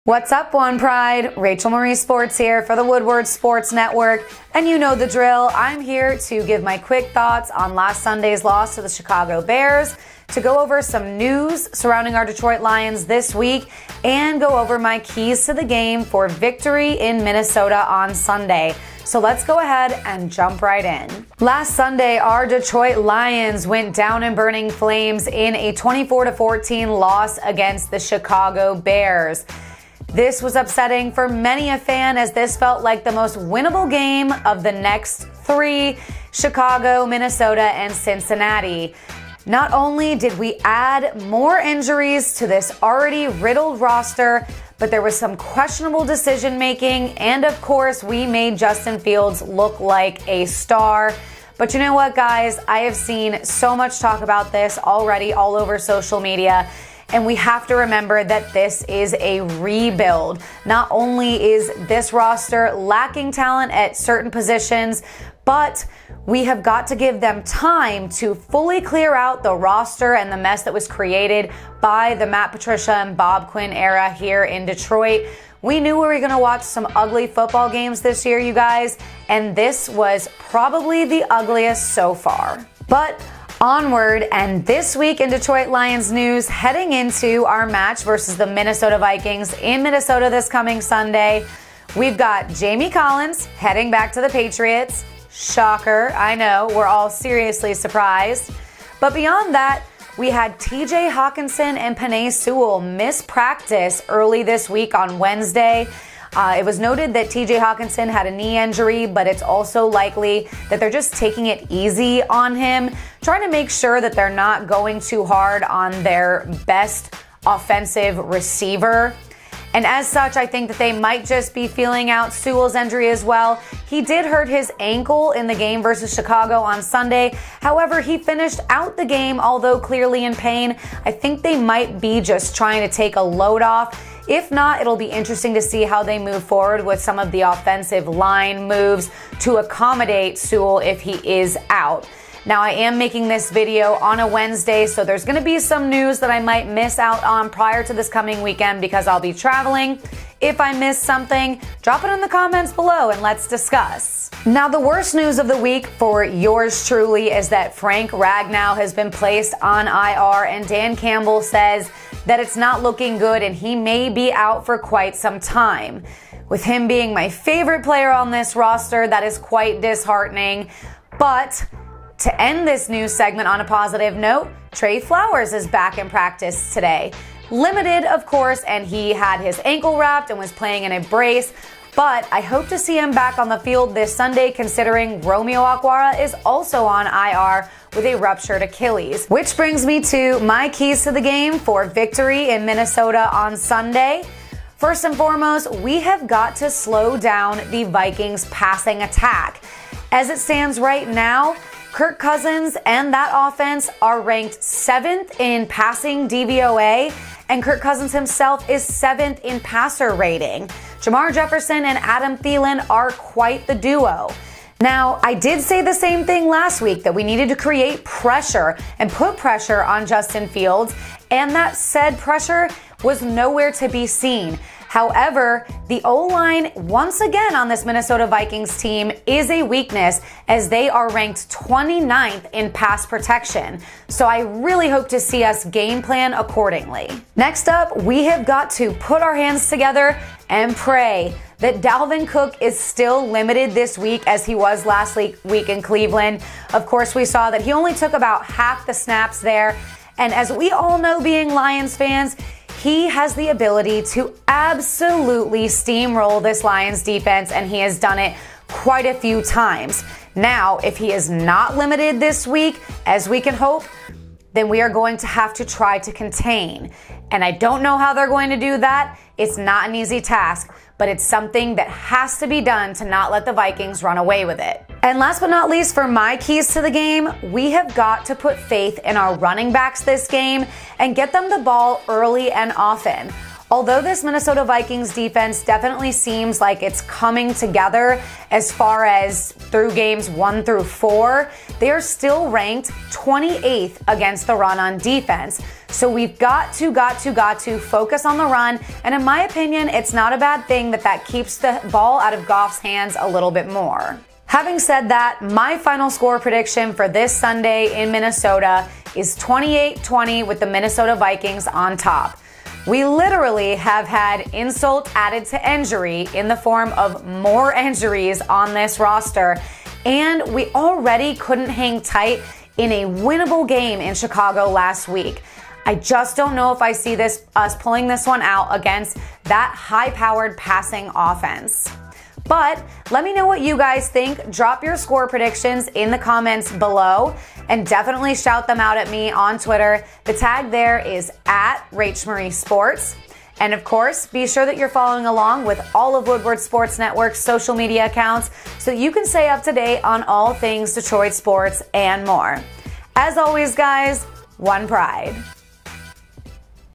What's up, One Pride? Rachel Marie Sports here for the Woodward Sports Network, and you know the drill. I'm here to give my quick thoughts on last Sunday's loss to the Chicago Bears, to go over some news surrounding our Detroit Lions this week, and go over my keys to the game for victory in Minnesota on Sunday. So let's go ahead and jump right in. Last Sunday, our Detroit Lions went down in burning flames in a 24-14 loss against the Chicago Bears. This was upsetting for many a fan, as this felt like the most winnable game of the next three: Chicago, Minnesota, and Cincinnati. Not only did we add more injuries to this already riddled roster, but there was some questionable decision making, and of course we made Justin Fields look like a star. But you know what, guys? I have seen so much talk about this already all over social media. And we have to remember that this is a rebuild. Not only is this roster lacking talent at certain positions, but we have got to give them time to fully clear out the roster and the mess that was created by the Matt Patricia and Bob Quinn era here in Detroit. We knew we were going to watch some ugly football games this year, you guys, and this was probably the ugliest so far. But onward, and this week in Detroit Lions news, heading into our match versus the Minnesota Vikings in Minnesota this coming Sunday, we've got Jamie Collins heading back to the Patriots. Shocker, I know, we're all seriously surprised. But beyond that, we had TJ Hawkinson and Penei Sewell miss practice early this week on Wednesday. It was noted that TJ Hawkinson had a knee injury, but it's also likely that they're just taking it easy on him, trying to make sure that they're not going too hard on their best offensive receiver. And as such, I think that they might just be feeling out Sewell's injury as well. He did hurt his ankle in the game versus Chicago on Sunday. However, he finished out the game, although clearly in pain. I think they might be just trying to take a load off. If not, it'll be interesting to see how they move forward with some of the offensive line moves to accommodate Sewell if he is out. Now, I am making this video on a Wednesday, so there's going to be some news that I might miss out on prior to this coming weekend because I'll be traveling. If I miss something, drop it in the comments below and let's discuss. Now, the worst news of the week for yours truly is that Frank Ragnow has been placed on IR, and Dan Campbell says that it's not looking good and he may be out for quite some time. With him being my favorite player on this roster, that is quite disheartening. But to end this news segment on a positive note, Trey Flowers is back in practice today. Limited, of course, and he had his ankle wrapped and was playing in a brace. But I hope to see him back on the field this Sunday, considering Romeo Okwara is also on IR with a ruptured Achilles. Which brings me to my keys to the game for victory in Minnesota on Sunday. First and foremost, we have got to slow down the Vikings passing attack. As it stands right now, Kirk Cousins and that offense are ranked 7th in passing DVOA, and Kirk Cousins himself is 7th in passer rating. Jamar Jefferson and Adam Thielen are quite the duo. Now, I did say the same thing last week, that we needed to create pressure and put pressure on Justin Fields, and that said pressure was nowhere to be seen. However, the O-line, once again on this Minnesota Vikings team, is a weakness, as they are ranked 29th in pass protection. So I really hope to see us game plan accordingly. Next up, we have got to put our hands together and pray that Dalvin Cook is still limited this week as he was last week in Cleveland. Of course, we saw that he only took about half the snaps there. And as we all know, being Lions fans, he has the ability to absolutely steamroll this Lions defense, and he has done it quite a few times. Now, if he is not limited this week, as we can hope, then we are going to have to try to contain. And I don't know how they're going to do that. It's not an easy task, but it's something that has to be done to not let the Vikings run away with it. And last but not least, for my keys to the game, we have got to put faith in our running backs this game and get them the ball early and often. Although this Minnesota Vikings defense definitely seems like it's coming together as far as through games 1 through 4, they are still ranked 28th against the run on defense. So we've got to focus on the run. And in my opinion, it's not a bad thing that keeps the ball out of Goff's hands a little bit more. Having said that, my final score prediction for this Sunday in Minnesota is 28-20 with the Minnesota Vikings on top. We literally have had insult added to injury in the form of more injuries on this roster, and we already couldn't hang tight in a winnable game in Chicago last week. I just don't know if I see us pulling this one out against that high-powered passing offense. But let me know what you guys think. Drop your score predictions in the comments below and definitely shout them out at me on Twitter. The tag there is @RachMarieSports. And of course, be sure that you're following along with all of Woodward Sports Network's social media accounts so you can stay up to date on all things Detroit sports and more. As always, guys, one pride.